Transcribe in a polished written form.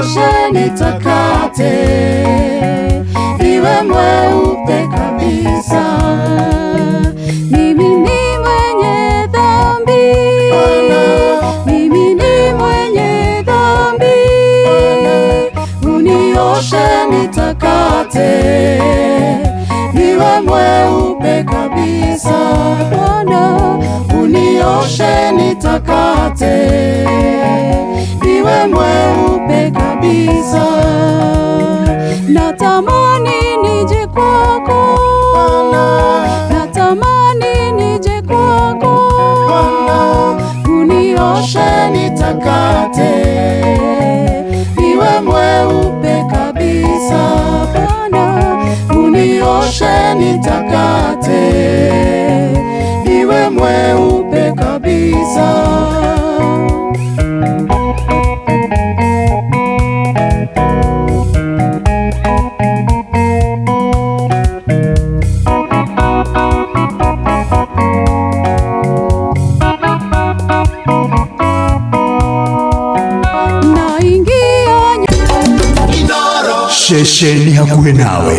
unioshe nitakate, niwe mweupe kabisa. Mimi ni mwenye dhambi, mimi ni mwenye dhambi, unioshe nitakate, niwe mweupe kabisa. Bwana, unioshe nitakate, niwe mweupe kabisa. Natamani nije kwako, natamani nije kwako, unioshe nitakate, niwe mweupe kabisa. Bwana, unioshe nitakate, niwe mweupe kabisa. Shesheni hakuwe nawe.